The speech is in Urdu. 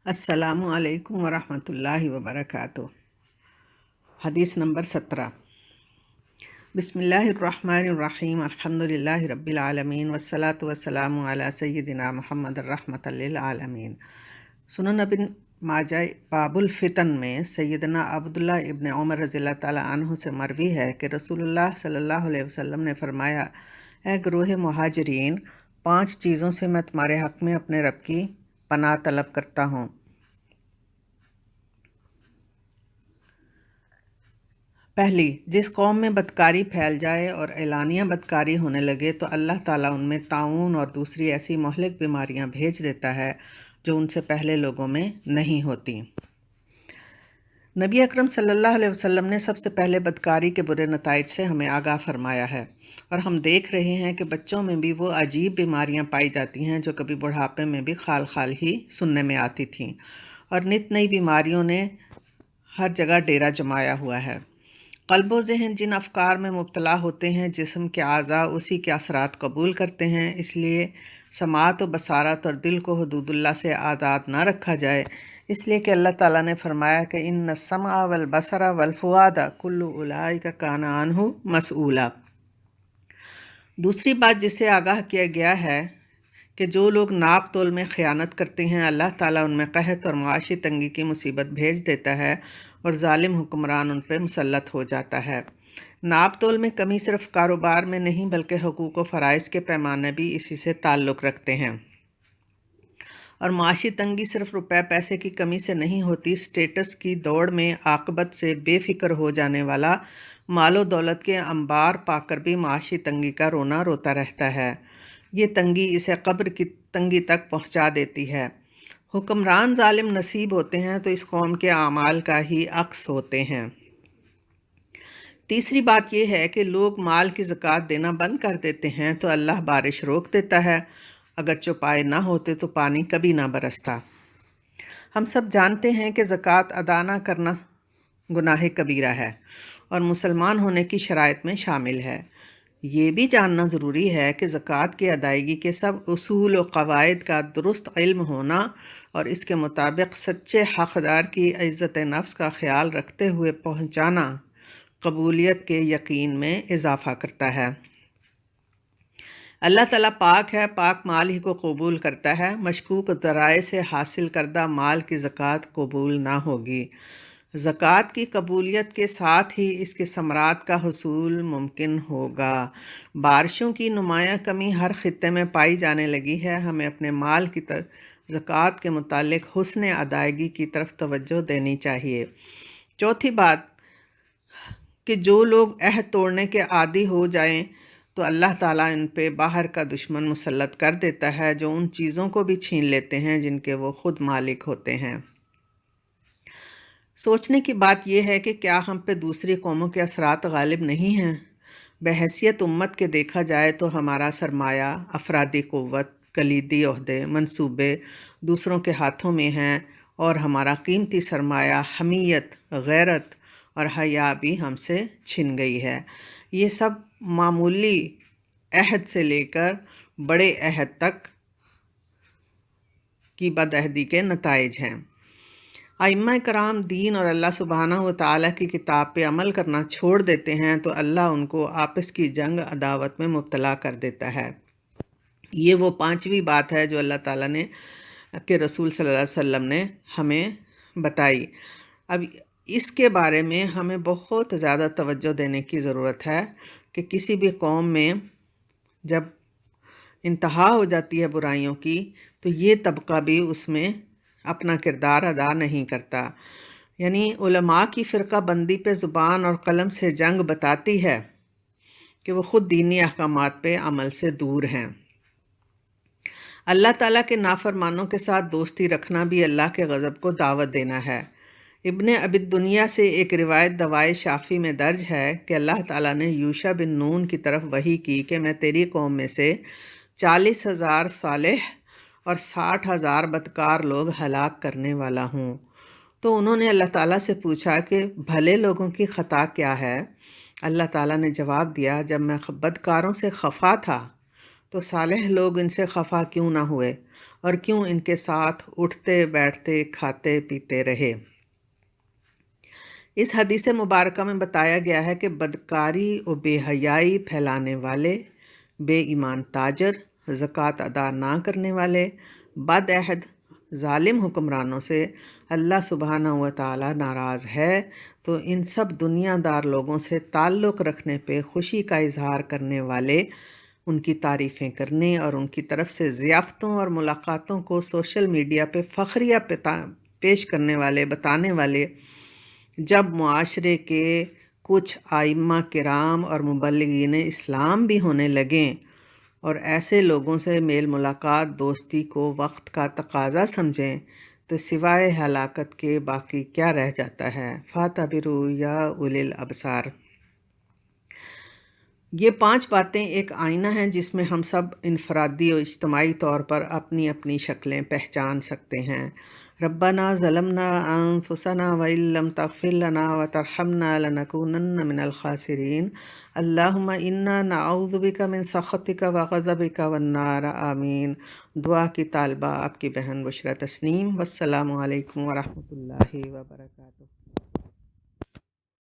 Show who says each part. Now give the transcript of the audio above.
Speaker 1: السلام علیکم ورحمۃ اللہ وبرکاتہ۔ حدیث نمبر 17۔ بسم اللہ الرحمن الرحیم، الحمد للہ رب العالمین والصلاة والسلام علی سیدنا محمد الرحمۃ للعالمین۔ سنن ابن ماجہ باب الفتن میں سیدنا عبداللہ ابن عمر رضی اللہ تعالیٰ عنہ سے مروی ہے کہ رسول اللہ صلی اللہ علیہ وسلم نے فرمایا، اے گروہ مہاجرین، 5 چیزوں سے میں تمہارے حق میں اپنے رب کی پناہ طلب کرتا ہوں۔ پہلی، جس قوم میں بدکاری پھیل جائے اور اعلانیہ بدکاری ہونے لگے تو اللہ تعالیٰ ان میں طاعون اور دوسری ایسی مہلک بیماریاں بھیج دیتا ہے جو ان سے پہلے لوگوں میں نہیں ہوتی۔ نبی اکرم صلی اللہ علیہ وسلم نے سب سے پہلے بدکاری کے برے نتائج سے ہمیں آگاہ فرمایا ہے، اور ہم دیکھ رہے ہیں کہ بچوں میں بھی وہ عجیب بیماریاں پائی جاتی ہیں جو کبھی بڑھاپے میں بھی خال خال ہی سننے میں آتی تھیں، اور نت نئی بیماریوں نے ہر جگہ ڈیرا جمایا ہوا ہے۔ قلب و ذہن جن افکار میں مبتلا ہوتے ہیں، جسم کے اعضاء اسی کے اثرات قبول کرتے ہیں، اس لیے سماعت و بصارت اور دل کو حدود اللہ سے آزاد نہ رکھا جائے، اس لیے کہ اللہ تعالیٰ نے فرمایا کہ ان السمع والبصر والفؤاد کل اولئک کان عنہ مسئولا۔ دوسری بات جس سے آگاہ کیا گیا ہے کہ جو لوگ ناپ تول میں خیانت کرتے ہیں، اللہ تعالیٰ ان میں قحط اور معاشی تنگی کی مصیبت بھیج دیتا ہے اور ظالم حکمران ان پہ مسلط ہو جاتا ہے۔ ناپ تول میں کمی صرف کاروبار میں نہیں بلکہ حقوق و فرائض کے پیمانے بھی اسی سے تعلق رکھتے ہیں، اور معاشی تنگی صرف روپے پیسے کی کمی سے نہیں ہوتی۔ سٹیٹس کی دوڑ میں عاقبت سے بے فکر ہو جانے والا مال و دولت کے انبار پا کر بھی معاشی تنگی کا رونا روتا رہتا ہے۔ یہ تنگی اسے قبر کی تنگی تک پہنچا دیتی ہے۔ حکمران ظالم نصیب ہوتے ہیں تو اس قوم کے اعمال کا ہی عکس ہوتے ہیں۔ تیسری بات یہ ہے کہ لوگ مال کی زکوٰۃ دینا بند کر دیتے ہیں تو اللہ بارش روک دیتا ہے، اگر چوپائے نہ ہوتے تو پانی کبھی نہ برستا۔ ہم سب جانتے ہیں کہ زکوٰۃ ادا نہ کرنا گناہ کبیرہ ہے اور مسلمان ہونے کی شرائط میں شامل ہے۔ یہ بھی جاننا ضروری ہے کہ زکوٰۃ کی ادائیگی کے سب اصول و قواعد کا درست علم ہونا اور اس کے مطابق سچے حقدار کی عزت نفس کا خیال رکھتے ہوئے پہنچانا قبولیت کے یقین میں اضافہ کرتا ہے۔ اللہ تعالیٰ پاک ہے، پاک مال ہی کو قبول کرتا ہے۔ مشکوک ذرائع سے حاصل کردہ مال کی زکوٰۃ قبول نہ ہوگی۔ زکوٰۃ کی قبولیت کے ساتھ ہی اس کے ثمرات کا حصول ممکن ہوگا۔ بارشوں کی نمایاں کمی ہر خطے میں پائی جانے لگی ہے۔ ہمیں اپنے مال کی زکوٰۃ کے متعلق حسن ادائیگی کی طرف توجہ دینی چاہیے۔ چوتھی بات کہ جو لوگ عہد توڑنے کے عادی ہو جائیں تو اللہ تعالیٰ ان پہ باہر کا دشمن مسلط کر دیتا ہے جو ان چیزوں کو بھی چھین لیتے ہیں جن کے وہ خود مالک ہوتے ہیں۔ سوچنے کی بات یہ ہے کہ کیا ہم پہ دوسری قوموں کے اثرات غالب نہیں ہیں؟ بحیثیت امت کے دیکھا جائے تو ہمارا سرمایہ، افرادی قوت، کلیدی عہدے، منصوبے دوسروں کے ہاتھوں میں ہیں، اور ہمارا قیمتی سرمایہ حمیت، غیرت اور حیا بھی ہم سے چھن گئی ہے۔ یہ سب معمولی عہد سے لے کر بڑے عہد تک کی بدعہدی کے نتائج ہیں۔ ائمہ کرام دین اور اللہ سبحانہ و تعالیٰ کی کتاب پہ عمل کرنا چھوڑ دیتے ہیں تو اللہ ان کو آپس کی جنگ عداوت میں مبتلا کر دیتا ہے۔ یہ وہ 5ویں بات ہے جو اللہ تعالیٰ نے کہ رسول صلی اللہ علیہ وسلم نے ہمیں بتائی۔ اب اس کے بارے میں ہمیں بہت زیادہ توجہ دینے کی ضرورت ہے کہ کسی بھی قوم میں جب انتہا ہو جاتی ہے برائیوں کی تو یہ طبقہ بھی اس میں اپنا کردار ادا نہیں کرتا۔ یعنی علماء کی فرقہ بندی پہ زبان اور قلم سے جنگ بتاتی ہے کہ وہ خود دینی احکامات پہ عمل سے دور ہیں۔ اللہ تعالیٰ کے نافرمانوں کے ساتھ دوستی رکھنا بھی اللہ کے غضب کو دعوت دینا ہے۔ ابن ابی الدنیا سے ایک روایت دوائے شافی میں درج ہے کہ اللہ تعالیٰ نے یوشع بن نون کی طرف وحی کی کہ میں تیری قوم میں سے 40,000 صالح اور 60,000 بدکار لوگ ہلاک کرنے والا ہوں۔ تو انہوں نے اللہ تعالیٰ سے پوچھا کہ بھلے لوگوں کی خطا کیا ہے؟ اللہ تعالیٰ نے جواب دیا، جب میں بدکاروں سے خفا تھا تو صالح لوگ ان سے خفا کیوں نہ ہوئے، اور کیوں ان کے ساتھ اٹھتے بیٹھتے کھاتے پیتے رہے۔ اس حدیث مبارکہ میں بتایا گیا ہے کہ بدکاری و بے حیائی پھیلانے والے، بے ایمان تاجر، زکوٰۃ ادا نہ کرنے والے، بد عہد ظالم حکمرانوں سے اللہ سبحانہ و تعالیٰ ناراض ہے، تو ان سب دنیا دار لوگوں سے تعلق رکھنے پہ خوشی کا اظہار کرنے والے، ان کی تعریفیں کرنے اور ان کی طرف سے ضیافتوں اور ملاقاتوں کو سوشل میڈیا پہ فخریہ پیش کرنے والے، بتانے والے، جب معاشرے کے کچھ ائمہ کرام اور مبلغین اسلام بھی ہونے لگیں اور ایسے لوگوں سے میل ملاقات دوستی کو وقت کا تقاضا سمجھیں، تو سوائے ہلاکت کے باقی کیا رہ جاتا ہے۔ فَاعْتَبِرُوا يَا أُولِي الْأَبْصَارِ۔ یہ 5 باتیں ایک آئینہ ہیں جس میں ہم سب انفرادی اور اجتماعی طور پر اپنی اپنی شکلیں پہچان سکتے ہیں۔ ربنا ظلمنا انفسنا وان لم تغفر لنا وترحمنا لنکونن من الخاسرین، اللہم انا نعوذ بک من سخطک وغضبک والنار، آمین۔ دعا کی طالبہ آپ کی بہن بشریٰ تسنیم۔ والسلام علیکم ورحمۃ اللہ وبرکاتہ۔